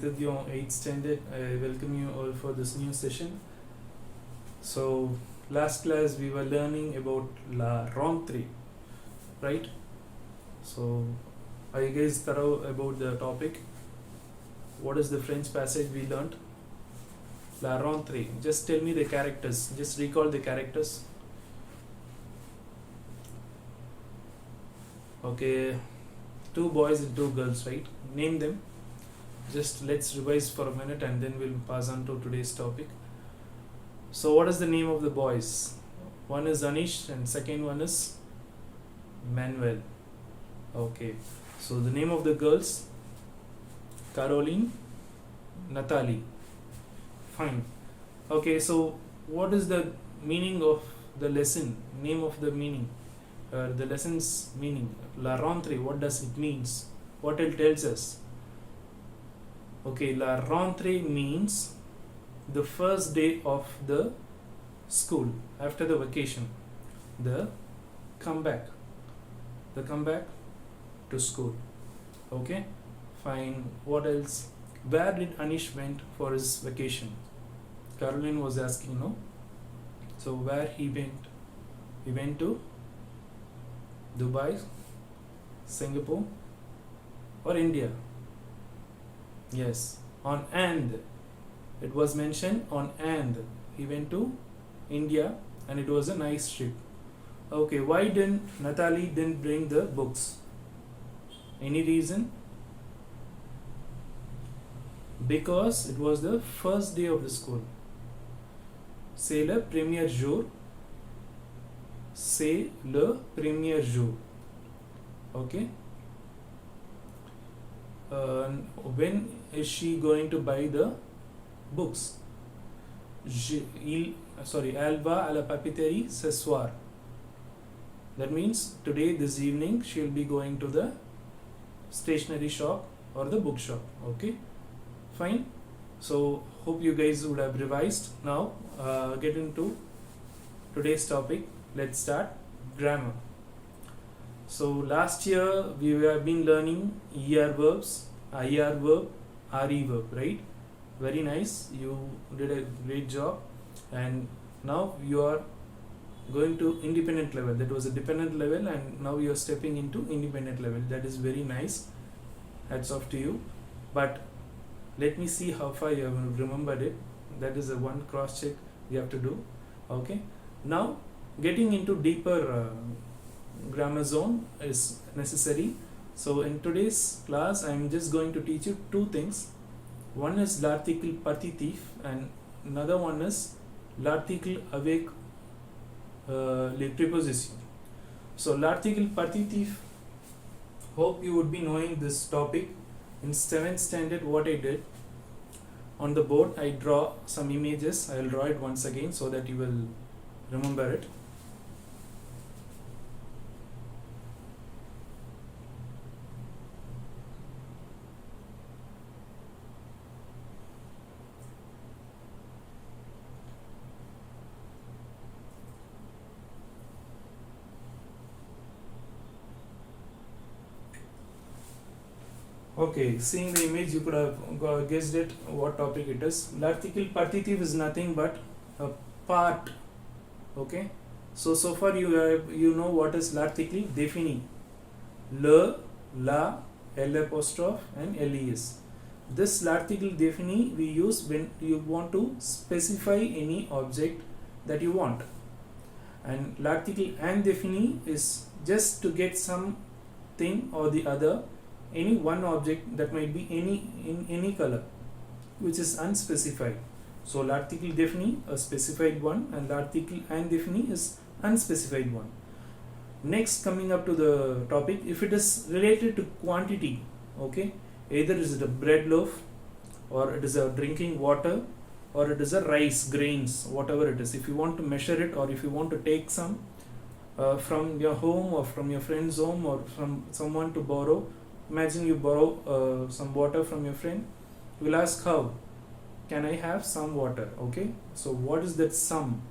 with your 8th standard. I welcome you all for this new session. So, last class we were learning about la rentrée, right? So, are you guys thorough about the topic? What is the French passage we learned? La rentrée. Just tell me the characters. Just recall the characters. Okay, 2 boys and 2 girls, right? Name them. Just let's revise for a minute and then we'll pass on to today's topic. So what is the name of the boys? One is Anish and second one is Manuel. Okay, so the name of the girls, Caroline, Natalie. Fine. Okay, so what is the meaning of the lesson? Name of the meaning, the lesson's meaning. La rentrée, what does it means? What it tells us? Okay, la rentrée means the first day of the school after the vacation, the comeback to school. Okay, fine. What else? Where did Anish went for his vacation? Caroline was asking, no? So where he went? He went to Dubai, Singapore, or India? Yes, on and. It was mentioned on and. He went to India and it was a nice trip. Okay, why didn't Natalie didn't bring the books? Any reason? Because it was the first day of the school. C'est le premier jour. C'est le premier jour. Okay. When is she going to buy the books? Elle va à la papeterie ce soir. That means today, this evening, she will be going to the stationery shop or the bookshop. Okay, fine. So hope you guys would have revised. Now get into today's topic. Let's start grammar. So last year we have been learning ER verbs, IR verb, RE verb, right? Very nice. You did a great job. And now you are going to independent level. That was a dependent level and now you are stepping into independent level. That is very nice. Hats off to you. But let me see how far you have remembered it. That is a one cross check you have to do. Okay. Now getting into deeper grammar zone is necessary. So in today's class I am just going to teach you 2 things. One is l'article partitif and another one is l'article avec les prépositions. So l'article partitif, hope you would be knowing this topic. In 7th standard, what I did on the board, I draw some images. I will draw it once again so that you will remember it. Okay, seeing the image you could have guessed it what topic it is. L'article partitif is nothing but a part. Okay, so far you know what is l'article défini. Le, la, l apostrophe and les. This l'article défini we use when you want to specify any object that you want. And l'article indéfini is just to get something or the other, any one object that might be in any color, which is unspecified. So l'article défini, a specified one, and l'article indéfini is unspecified one. Next, coming up to the topic, if it is related to quantity, okay, either is it a bread loaf or it is a drinking water or it is a rice grains, whatever it is. If you want to measure it or if you want to take some from your home or from your friend's home or from someone to borrow, imagine you borrow some water from your friend, you will ask how can I have some water. Okay, so what is that some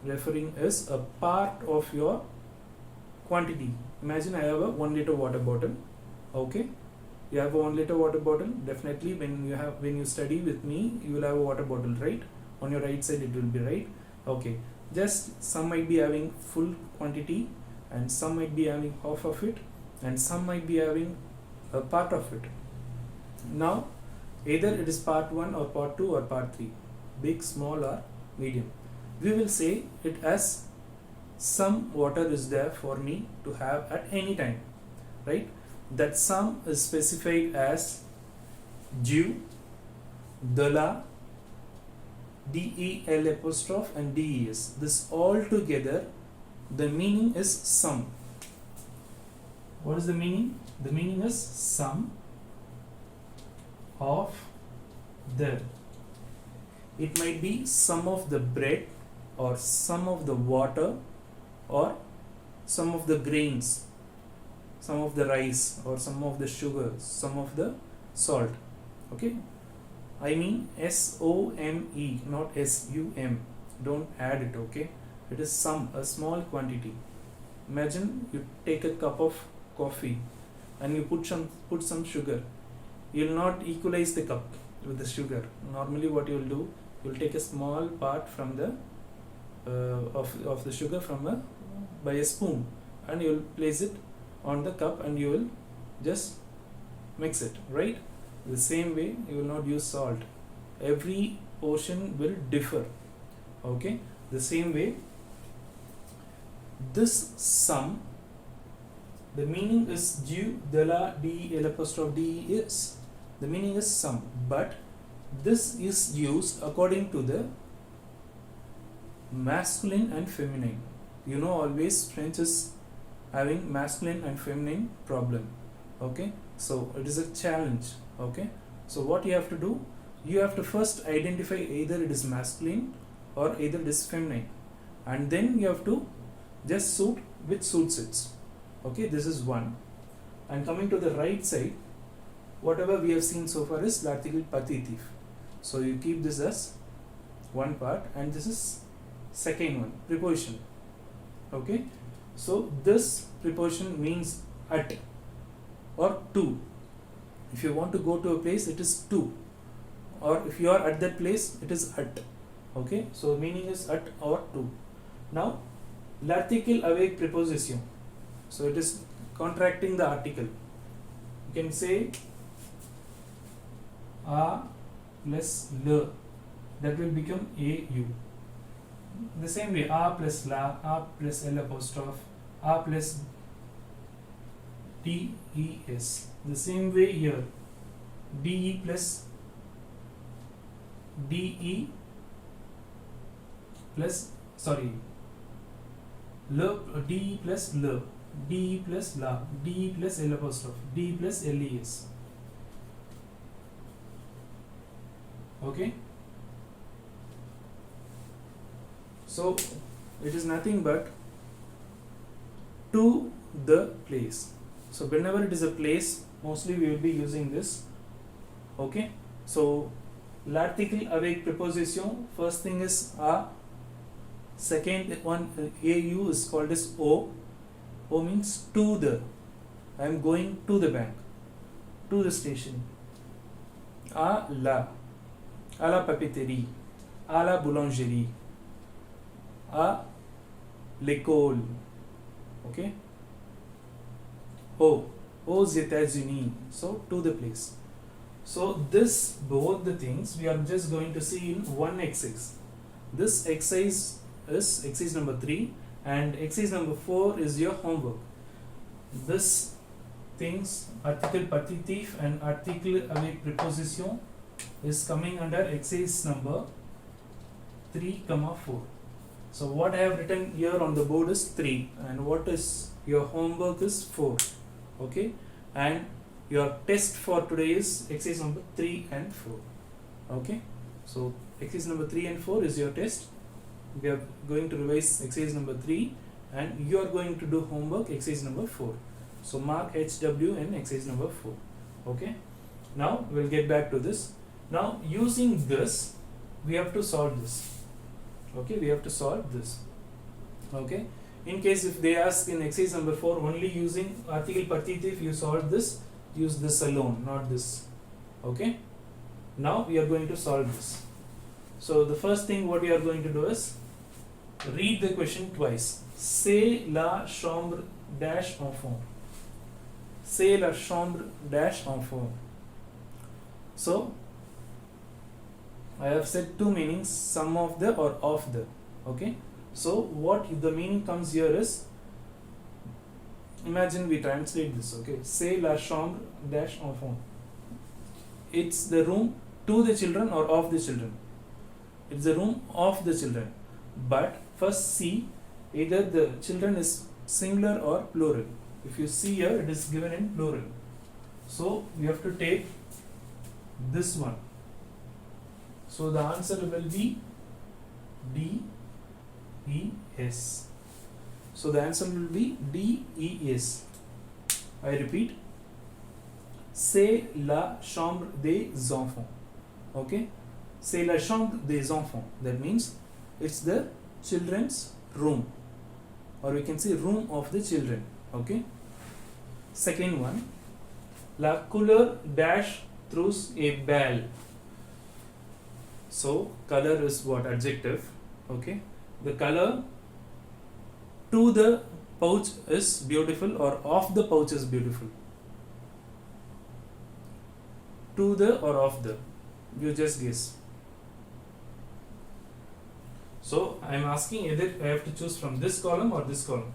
referring is a part of your quantity. Imagine I have a 1 liter water bottle. Okay, You have a 1 liter water bottle. Definitely when you study with me, you will have a water bottle, right? On your right side it will be, right? Okay, just some might be having full quantity, and some might be having half of it, and some might be having a part of it. Now either it is part 1 or part 2 or part 3, big, small or medium. We will say it as some water is there for me to have at any time, right? That sum is specified as dew, de la, del apostrophe and des. This all together, the meaning is sum. What is the meaning? The meaning is sum of the. It might be sum of the bread, or sum of the water, or some of the grains, some of the rice, or some of the sugar, some of the salt. Okay, I mean SOME, not SUM. Don't add it. Okay, it is sum, a small quantity. Imagine you take a cup of coffee and you put some sugar. You will not equalize the cup with the sugar. Normally what you will do, you will take a small part from the of the sugar by a spoon, and you will place it on the cup and you will just mix it, right? The same way you will not use salt. Every portion will differ. Okay, the same way this sum, the meaning is dew, de la, del apostrophe des. The meaning is sum, but this is used according to the masculine and feminine. You know, always French is having masculine and feminine problem. Okay, so it is a challenge. Okay, so what you have to do, you have to first identify either it is masculine or either it is feminine, and then you have to just suit which suits it. Okay, this is one. And coming to the right side, whatever we have seen so far is l'article partitif. So you keep this as one part, and this is second one, preposition. Okay, so this preposition means at or to. If you want to go to a place, it is to, or if you are at that place, it is at. Okay, so meaning is at or to. Now l'article avec preposition, so it is contracting the article. You can say a plus le, that will become au. The same way, a plus la, a plus l apostrophe, a plus des. The same way here, de plus de plus, sorry, le, de plus le, de plus la, de plus l apostrophe, de plus les. Okay, so it is nothing but to the place. So whenever it is a place, mostly we will be using this. Okay, so l'article avec preposition, first thing is a, second one au is called as o. O means to the. I am going to the bank, to the station. A la papeterie, à la boulangerie, à l'école. Okay, aux États-Unis. So to the place. So this, both the things we are just going to see in one exercise. This exercise is exercise number 3, and exercise number 4 is your homework. This things, article partitif and article avec preposition, is coming under exercise number 3,4. So what I have written here on the board is 3, and what is your homework is 4. Okay, and your test for today is exercise number 3 and 4. Okay, so exercise number 3 and 4 is your test. We are going to revise exercise number 3, and you are going to do homework exercise number 4. So mark HW in exercise number 4. Okay, now we'll get back to this. Now using this, we have to solve this. Okay, we have to solve this. Okay, in case if they ask in exercise number 4 only using article partitif you solve this, use this alone, not this. Okay. Now we are going to solve this. So the first thing what we are going to do is read the question twice. C'est la chambre dash enfant. C'est la chambre dash enfant. So I have said two meanings, some of the or of the. Okay. So what the meaning comes here is, imagine we translate this. Okay. C'est la chambre dash enfant. It's the room to the children or of the children. It's the room of the children. But first see either the children is singular or plural. If you see here, it is given in plural. So we have to take this one. So the answer will be D-E-S. So the answer will be D-E-S. I repeat. C'est la chambre des enfants. Okay. C'est la chambre des enfants. That means it's the children's room, or we can say room of the children. Okay. Second one, la couleur dash trousse est belle. So color is what? Adjective. Okay. The color to the pouch is beautiful, or of the pouch is beautiful. To the or of the, you just guess. So I am asking either I have to choose from this column or this column.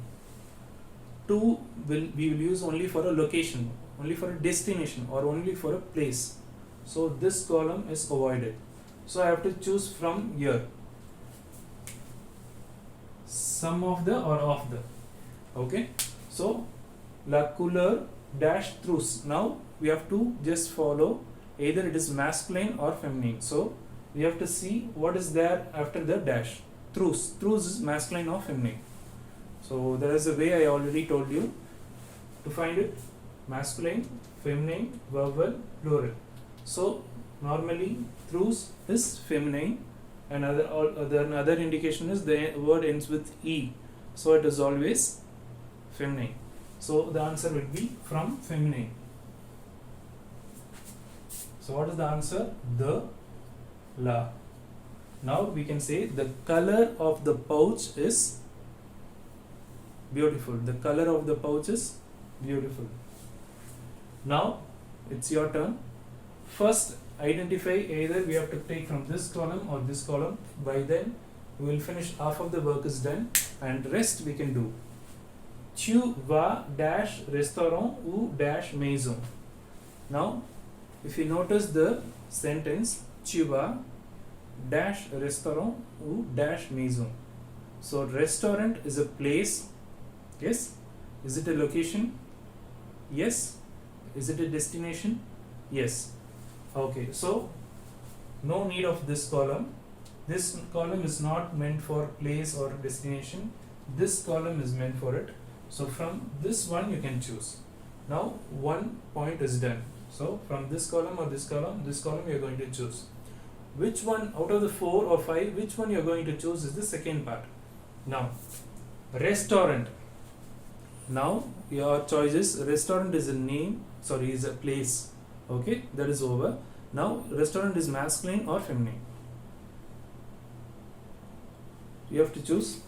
To we will use only for a location, only for a destination, or only for a place. So this column is avoided. So I have to choose from here. Some of the or of the. Okay. So la couleur dash trousse. Now we have to just follow either it is masculine or feminine. So we have to see what is there after the dash. Trousse. Trousse is masculine or feminine. So there is a way I already told you to find it. Masculine, feminine, verbal, plural. So normally trousse is feminine, and another indication is the word ends with E. So it is always feminine. So the answer will be from feminine. So what is the answer? The, la. Now we can say the color of the pouch is beautiful. The color of the pouch is beautiful. Now it's your turn. First identify either we have to take from this column or this column. By then we will finish, half of the work is done, and rest we can do. Tu vas dash restaurant ou dash maison. Now if you notice the sentence, tu vas dash restaurant ou dash maison. So restaurant is a place. Yes. Is it a location? Yes. Is it a destination? Yes. Okay. So no need of this column. This column is not meant for place or destination. This column is meant for it. So from this one you can choose. Now one point is done. So from this column or this column you are going to choose. Which one out of the 4 or 5, which one you are going to choose is the second part. Now restaurant. Now your choice is, restaurant is a name, is a place. Okay, that is over. Now restaurant is masculine or feminine. You have to choose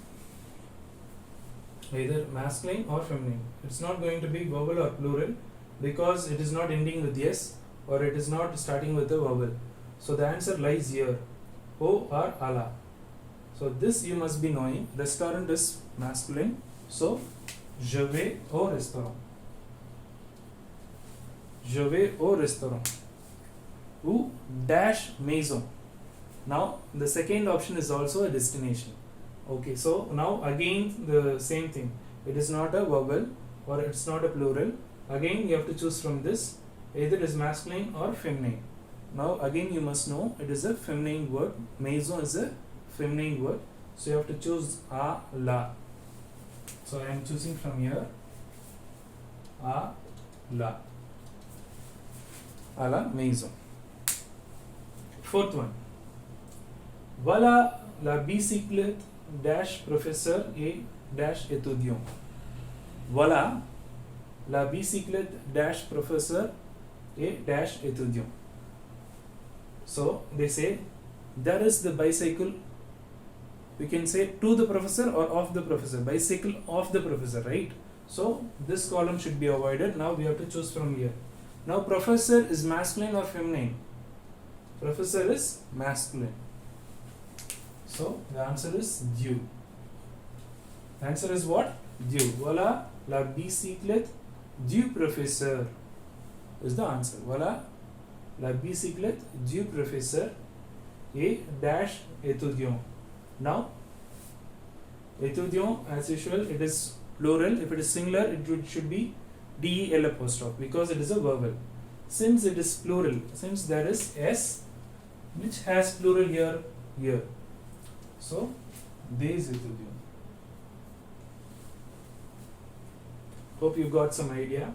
either masculine or feminine. It's not going to be verbal or plural, because it is not ending with yes, or it is not starting with a vowel. So the answer lies here, O or ala. So this you must be knowing. Restaurant is masculine, so je vais au restaurant. Je vais au restaurant. Ou dash maison. Now the second option is also a destination. Okay, so now again the same thing. It is not a vowel or it's not a plural. Again you have to choose from this. Either it is masculine or feminine. Now again you must know it is a feminine word. Maison is a feminine word. So you have to choose a, la. So I am choosing from here a, la. A la maison. Fourth one. Voilà la bicyclette dash professeur et dash étudiant. Voilà la bicyclette dash professeur a dash étudiant. So they say there is the bicycle, we can say to the professor or of the professor, bicycle of the professor, right? So this column should be avoided. Now we have to choose from here. Now professor is masculine or feminine? Professor is masculine. So the answer is Dieu. The answer is what? Dieu. Voilà la bicyclette du professeur is the answer. Voilà la bicyclette du professeur et dash étudiant. Now étudiant, as usual, it is plural. If it is singular, it should be del apostrophe because it is a vowel. Since it is plural, since there is s which has plural here, so des étudiants. Hope you got some idea.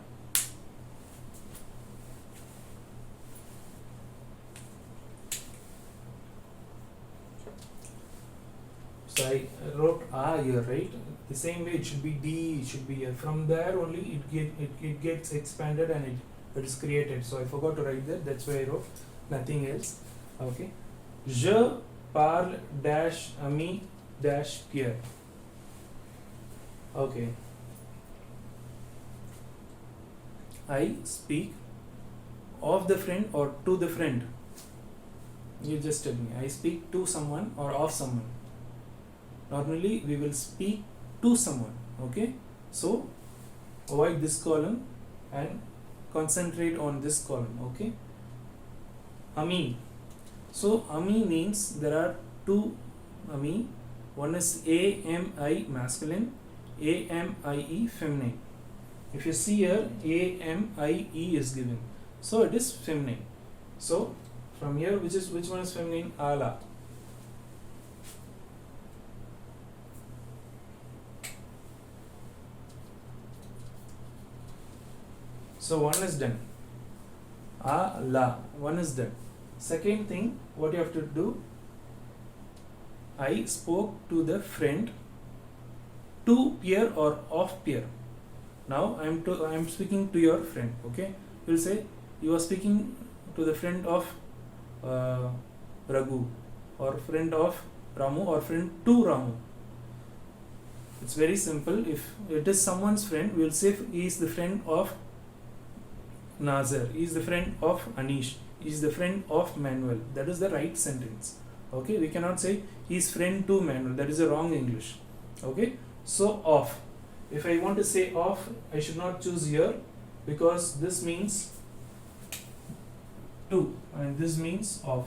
So I wrote A here, right? The same way it should be D, it should be here. From there only it gets expanded and it is created. So I forgot to write that. That's why I wrote nothing else. Okay. Je parle dash ami dash Pierre. Okay. I speak of the friend or to the friend. You just tell me. I speak to someone or of someone. Normally we will speak to someone. Okay. So avoid this column and concentrate on this column. Okay. Ami. So ami means there are two ami. One is AMI masculine, AMIE feminine. If you see here, AMIE is given, so it is feminine. So from here, which one is feminine? Ala. So one is done. Ala, one is done. Second thing, what you have to do? I spoke to the friend, to Pierre or of Pierre. Now I am speaking to your friend. Okay, you will say you are speaking to the friend of Raghu, or friend of Ramu, or friend to Ramu. It's very simple. If it is someone's friend, we will say he is the friend of Nazar, he is the friend of Anish, he is the friend of Manuel. That is the right sentence. Okay, we cannot say he is friend to Manuel. That is a wrong English. Okay, so of. If I want to say of, I should not choose here because this means to and this means of.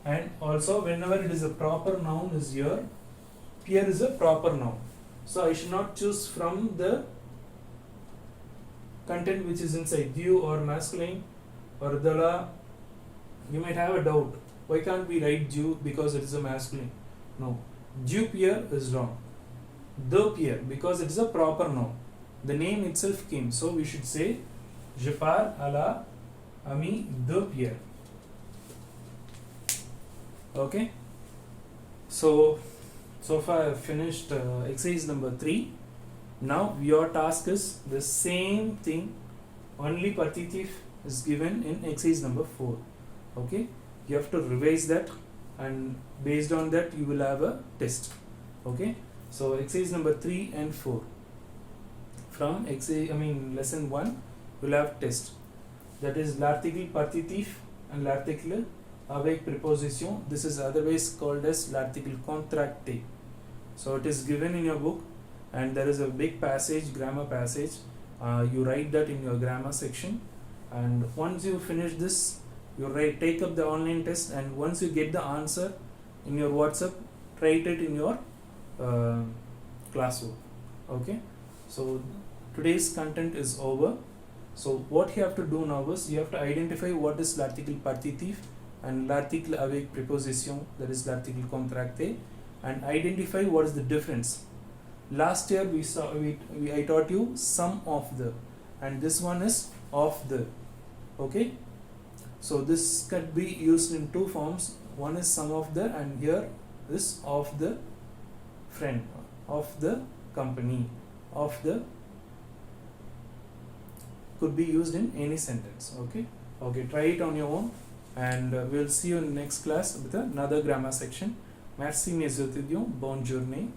And also whenever it is a proper noun is here, Pierre is a proper noun. So I should not choose from the content which is inside Dieu or masculine or Dala. You might have a doubt. Why can't we write Dieu because it is a masculine? No. Dieu Pierre is wrong. De Pierre because it is a proper noun. The name itself came. So we should say Je parle à la ami de Pierre. Okay. So far I have finished exercise number 3. Now your task is the same thing, only partitif is given in exercise number 4. Okay. You have to revise that and based on that you will have a test. Okay. So exercise number 3 and 4. From lesson 1 we'll have test. That is l'article partitif and l'article avec préposition. This is otherwise called as l'article contracté. So it is given in your book and there is a big passage, grammar passage. You write that in your grammar section, and once you finish this, you take up the online test, and once you get the answer in your WhatsApp, write it in your classwork. Okay, so today's content is over. So what you have to do now is you have to identify what is l'article partitif and l'article avec préposition, that is l'article contracté, and identify what is the difference. Last year I taught you some of the, and this one is of the. Okay, so this can be used in two forms. One is some of the, and here is of the friend, of the company, of the could be used in any sentence. Okay, try it on your own, and we'll see you in the next class with another grammar section. Merci mes étudiants, bonne journée.